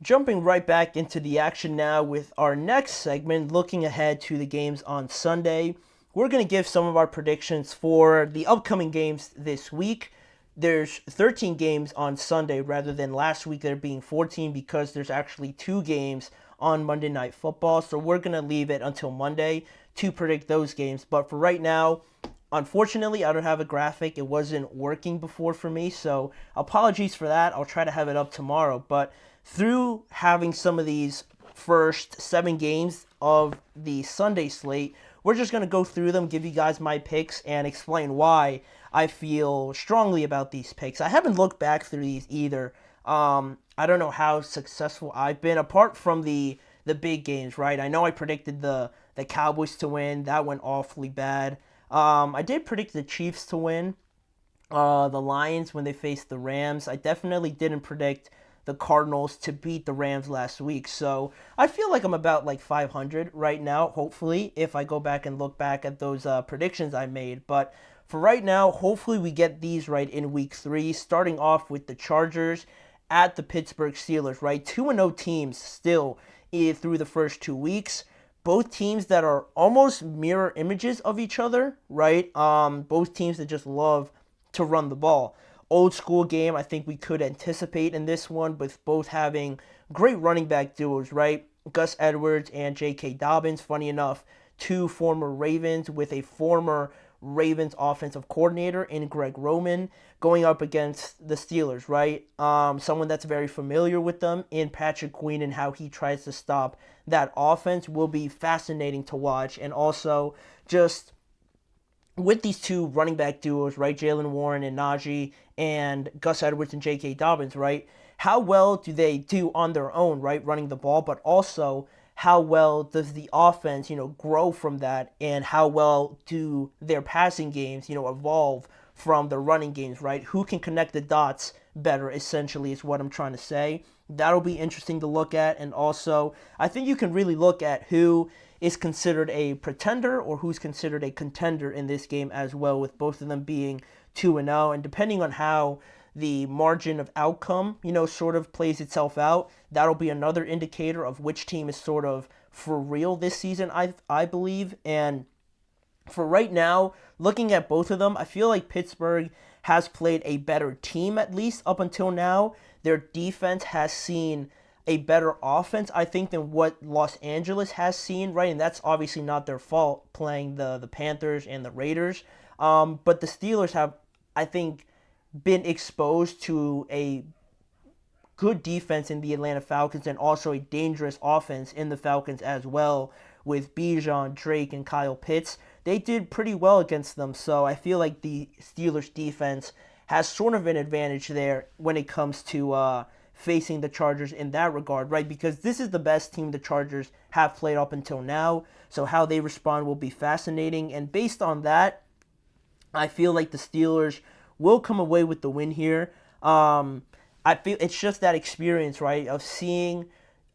Jumping right back into the action now with our next segment, looking ahead to the games on Sunday. We're going to give some of our predictions for the upcoming games this week. There's 13 games on Sunday rather than last week there being 14 because there's actually two games on Monday Night Football. So we're going to leave it until Monday to predict those games. But for right now, unfortunately, I don't have a graphic. It wasn't working before for me, so apologies for that. I'll try to have it up tomorrow. But through having some of these first 7 games of the Sunday slate, we're just going to go through them, give you guys my picks, and explain why I feel strongly about these picks. I haven't looked back through these either. I don't know how successful I've been, apart from the big games, right? I know I predicted the Cowboys to win. That went awfully bad. I did predict the Chiefs to win. The Lions when they faced the Rams. I definitely didn't predict the Cardinals to beat the Rams last week. So I feel like I'm about like 500 right now, hopefully, if I go back and look back at those predictions I made. But for right now, hopefully we get these right in week 3, starting off with the Chargers at the Pittsburgh Steelers, right? 2-0 teams still through the first 2 weeks. Both teams that are almost mirror images of each other, right? Both teams that just love to run the ball. Old school game, I think we could anticipate in this one, with both having great running back duos, right? Gus Edwards and J.K. Dobbins. Funny enough, two former Ravens with a former Ravens offensive coordinator in Greg Roman going up against the Steelers, right? Someone that's very familiar with them in Patrick Queen and how he tries to stop that offense will be fascinating to watch. And also just with these two running back duos, right? Jalen Warren and Najee and Gus Edwards and J.K. Dobbins, right? How well do they do on their own, right? Running the ball, but also how well does the offense, grow from that, and how well do their passing games, evolve from the running games, right? Who can connect the dots better, essentially, is what I'm trying to say. That'll be interesting to look at, and also, I think you can really look at who is considered a pretender or who's considered a contender in this game as well, with both of them being 2-0, and depending on how the margin of outcome, sort of plays itself out, that'll be another indicator of which team is sort of for real this season, I believe. And for right now, looking at both of them, I feel like Pittsburgh has played a better team, at least up until now. Their defense has seen a better offense, I think, than what Los Angeles has seen, right? And that's obviously not their fault, playing the Panthers and the Raiders. But the Steelers have, I think, been exposed to a good defense in the Atlanta Falcons and also a dangerous offense in the Falcons as well, with Bijan, Drake, and Kyle Pitts. They did pretty well against them, so I feel like the Steelers defense has sort of an advantage there when it comes to facing the Chargers in that regard, right? Because this is the best team the Chargers have played up until now, so how they respond will be fascinating. And based on that, I feel like the Steelers will come away with the win here. I feel it's just that experience, right, of seeing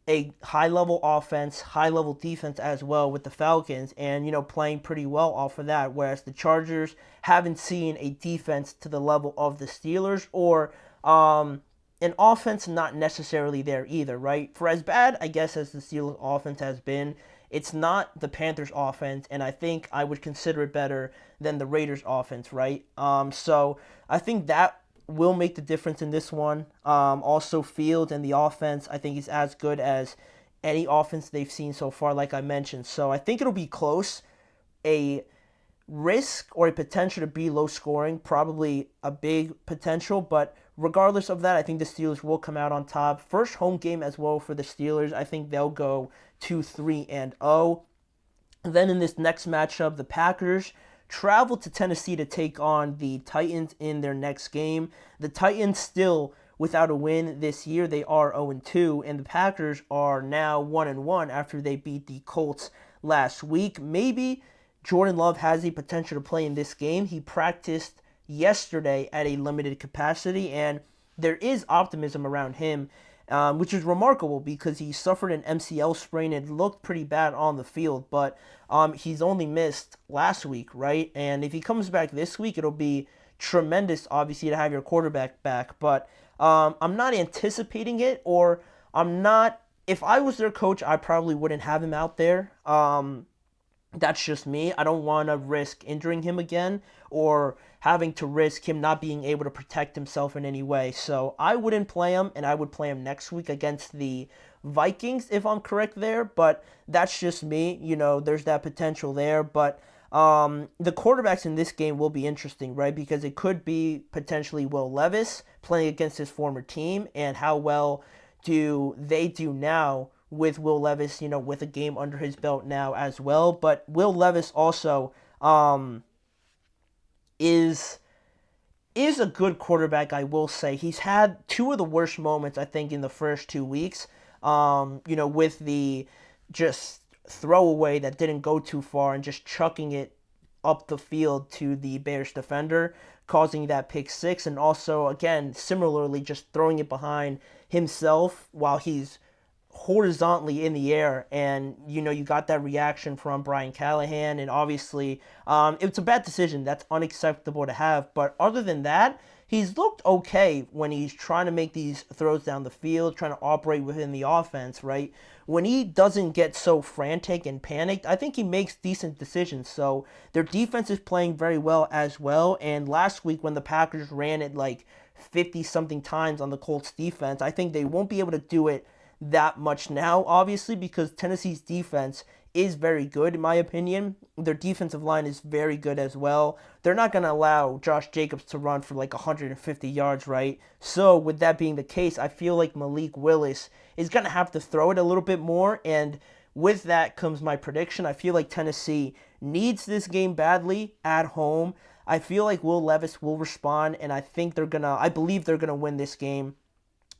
a high-level offense, high-level defense as well with the Falcons, and playing pretty well off of that. Whereas the Chargers haven't seen a defense to the level of the Steelers, or an offense not necessarily there either, right? For as bad, I guess, as the Steelers offense has been, it's not the Panthers offense, and I think I would consider it better than the Raiders offense, right? So I think that will make the difference in this one. Also, Fields and the offense, I think, is as good as any offense they've seen so far, like I mentioned. So I think it'll be close. A risk or a potential to be low scoring, probably a big potential, but regardless of that, I think the Steelers will come out on top. First home game as well for the Steelers. I think they'll go 2-3-0. Then in this next matchup, the Packers travel to Tennessee to take on the Titans in their next game. The Titans still without a win this year. They are 0-2, and the Packers are now 1-1 after they beat the Colts last week. Maybe Jordan Love has the potential to play in this game. He practiced yesterday at a limited capacity, and there is optimism around him, which is remarkable because he suffered an MCL sprain and looked pretty bad on the field, but he's only missed last week, right? And if he comes back this week, it'll be tremendous, obviously, to have your quarterback back, but I'm not anticipating it, or I'm not. If I was their coach, I probably wouldn't have him out there. That's just me. I don't want to risk injuring him again or having to risk him not being able to protect himself in any way. So I wouldn't play him, and I would play him next week against the Vikings if I'm correct there. But that's just me. There's that potential there. But the quarterbacks in this game will be interesting, right? Because it could be potentially Will Levis playing against his former team, and how well do they do now with Will Levis, with a game under his belt now as well. But Will Levis also is a good quarterback, I will say. He's had two of the worst moments, I think, in the first 2 weeks. With the just throwaway that didn't go too far and just chucking it up the field to the Bears defender, causing that pick six, and also, again, similarly, just throwing it behind himself while he's horizontally in the air, and you got that reaction from Brian Callahan, and obviously it's a bad decision. That's unacceptable to have. But other than that, he's looked okay when he's trying to make these throws down the field, trying to operate within the offense, right? When he doesn't get so frantic and panicked, I think he makes decent decisions. So their defense is playing very well as well. And last week when the Packers ran it like 50-something times on the Colts defense, I think they won't be able to do it that much now, obviously, because Tennessee's defense is very good, in my opinion. Their defensive line is very good as well. They're not going to allow Josh Jacobs to run for like 150 yards, right? So with that being the case, I feel like Malik Willis is going to have to throw it a little bit more, and with that comes my prediction. I feel like Tennessee needs this game badly at home. I feel like Will Levis will respond, and I believe they're gonna win this game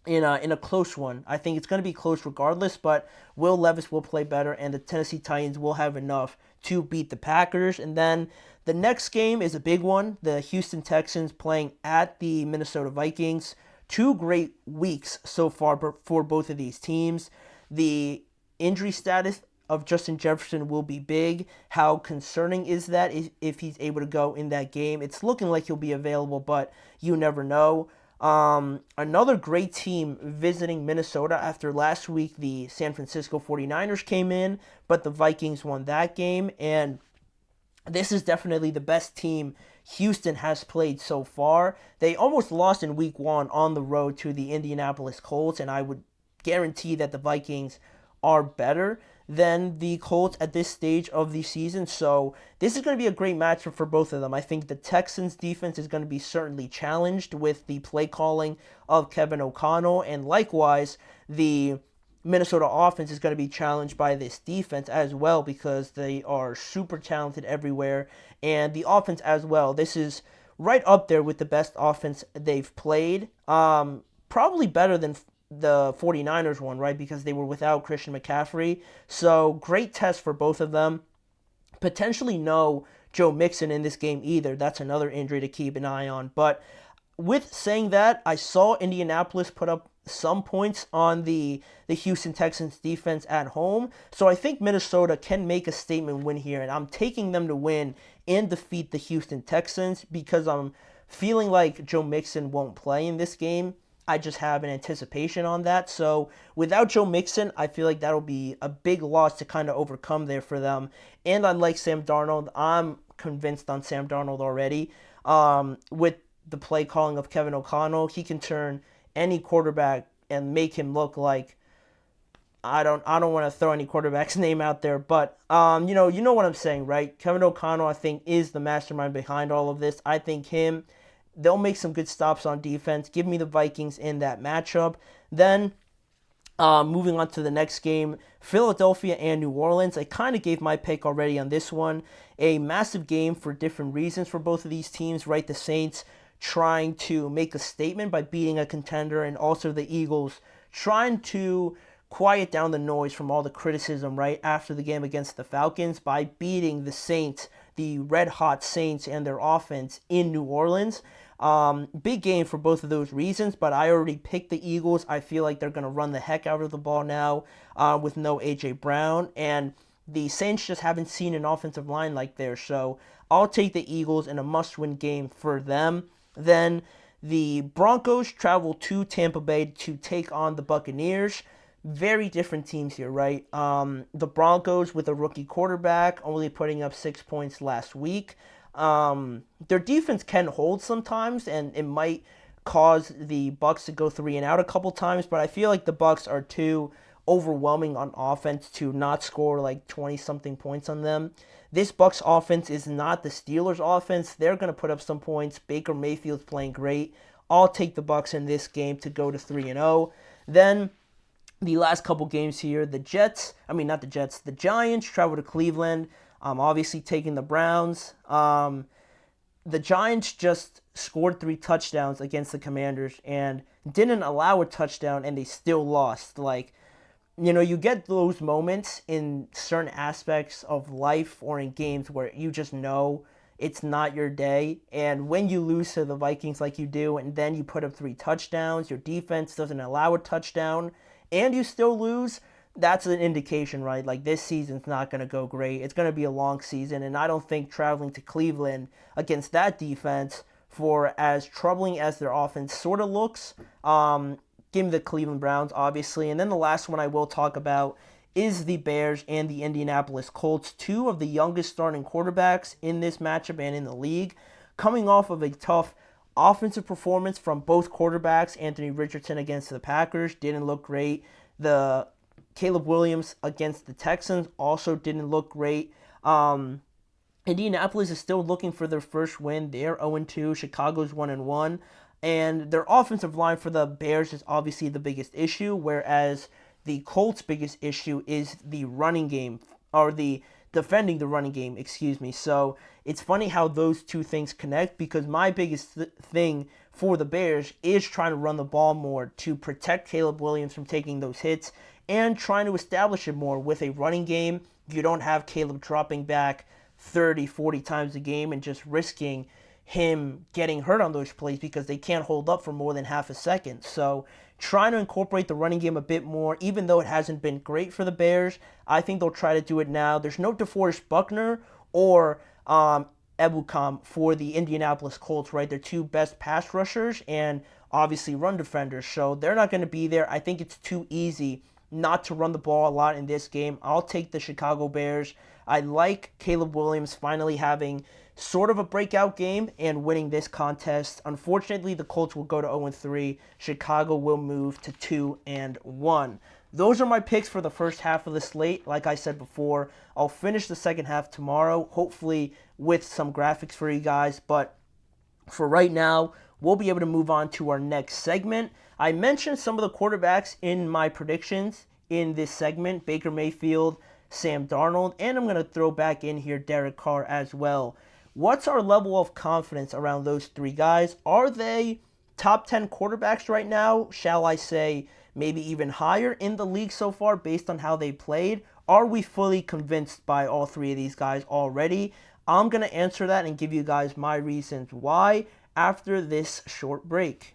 in a close one. I think it's going to be close regardless, but Will Levis will play better, and the Tennessee Titans will have enough to beat the Packers. And then the next game is a big one. The Houston Texans playing at the Minnesota Vikings. Two great weeks so far for both of these teams. The injury status of Justin Jefferson will be big. How concerning is that if he's able to go in that game? It's looking like he'll be available, but you never know. Another great team visiting Minnesota after last week. The San Francisco 49ers came in, but the Vikings won that game, and this is definitely the best team Houston has played so far. They almost lost in week one on the road to the Indianapolis Colts, and I would guarantee that the Vikings are better than the Colts at this stage of the season. So this is going to be a great matchup for both of them. I think the Texans defense is going to be certainly challenged with the play calling of Kevin O'Connell, and likewise the Minnesota offense is going to be challenged by this defense as well, because they are super talented everywhere, and the offense as well. This is right up there with the best offense they've played. Probably better than the 49ers one, right? Because they were without Christian McCaffrey. So great test for both of them. Potentially no Joe Mixon in this game either. That's another injury to keep an eye on. But with saying that, I saw Indianapolis put up some points on the Houston Texans defense at home. So I think Minnesota can make a statement win here, and I'm taking them to win and defeat the Houston Texans because I'm feeling like Joe Mixon won't play in this game. I just have an anticipation on that. So without Joe Mixon, I feel like that'll be a big loss to kind of overcome there for them. And unlike Sam Darnold, I'm convinced on Sam Darnold already. With the play calling of Kevin O'Connell, he can turn any quarterback and make him look like, I don't want to throw any quarterback's name out there, but you know what I'm saying, right? Kevin O'Connell, I think, is the mastermind behind all of this. I think they'll make some good stops on defense. Give me the Vikings in that matchup. Then, moving on to the next game, Philadelphia and New Orleans. I kind of gave my pick already on this one. A massive game for different reasons for both of these teams, right? The Saints trying to make a statement by beating a contender, and also the Eagles trying to quiet down the noise from all the criticism, right, after the game against the Falcons by beating the Saints, the red-hot Saints and their offense in New Orleans. Big game for both of those reasons, but I already picked the Eagles. I feel like they're going to run the heck out of the ball now with no A.J. Brown, and the Saints just haven't seen an offensive line like theirs, so I'll take the Eagles in a must-win game for them. Then the Broncos travel to Tampa Bay to take on the Buccaneers. very different teams here, right? The Broncos with a rookie quarterback only putting up 6 points last week. Their defense can hold sometimes, and it might cause the Bucks to go 3-and-out a couple times, but I feel like the Bucks are too overwhelming on offense to not score like 20 something points on them. This Bucks offense is not the Steelers offense. They're going to put up some points. Baker Mayfield's playing great. I'll take the Bucks in this game to go to 3-0. Then the last couple games here, the Giants travel to Cleveland. Obviously taking the Browns. The Giants just scored 3 touchdowns against the Commanders and didn't allow a touchdown, and they still lost. Like, you get those moments in certain aspects of life or in games where you just know it's not your day. And when you lose to the Vikings like you do, and then you put up 3 touchdowns, your defense doesn't allow a touchdown, and you still lose, that's an indication, right? Like, this season's not going to go great. It's going to be a long season, and I don't think traveling to Cleveland against that defense, for as troubling as their offense sort of looks, give me the Cleveland Browns, obviously. And then the last one I will talk about is the Bears and the Indianapolis Colts, 2 of the youngest starting quarterbacks in this matchup and in the league, coming off of a tough offensive performance from both quarterbacks. Anthony Richardson against the Packers didn't look great. The Caleb Williams against the Texans also didn't look great. Indianapolis is still looking for their first win. They're 0-2. Chicago's 1-1. And their offensive line for the Bears is obviously the biggest issue, whereas the Colts' biggest issue is the running game, or the defending the running game, excuse me. So it's funny how those two things connect, because my biggest thing for the Bears is trying to run the ball more to protect Caleb Williams from taking those hits and trying to establish it more with a running game. You don't have Caleb dropping back 30, 40 times a game and just risking him getting hurt on those plays because they can't hold up for more than half a second. So trying to incorporate the running game a bit more, even though it hasn't been great for the Bears, I think they'll try to do it now. There's no DeForest Buckner or Ebukam for the Indianapolis Colts, right? They're 2 best pass rushers and obviously run defenders, so they're not going to be there. I think it's too easy not to run the ball a lot in this game. I'll take the Chicago Bears. I like Caleb Williams finally having sort of a breakout game and winning this contest. Unfortunately, the Colts will go to 0-3. Chicago will move to 2-1. Those are my picks for the first half of the slate. Like I said before, I'll finish the second half tomorrow, hopefully with some graphics for you guys. But for right now, we'll be able to move on to our next segment. I mentioned some of the quarterbacks in my predictions in this segment: Baker Mayfield, Sam Darnold, and I'm going to throw back in here Derek Carr as well. What's our level of confidence around those 3 guys? Are they top 10 quarterbacks right now? Shall I say maybe even higher in the league so far based on how they played? Are we fully convinced by all 3 of these guys already? I'm going to answer that and give you guys my reasons why after this short break.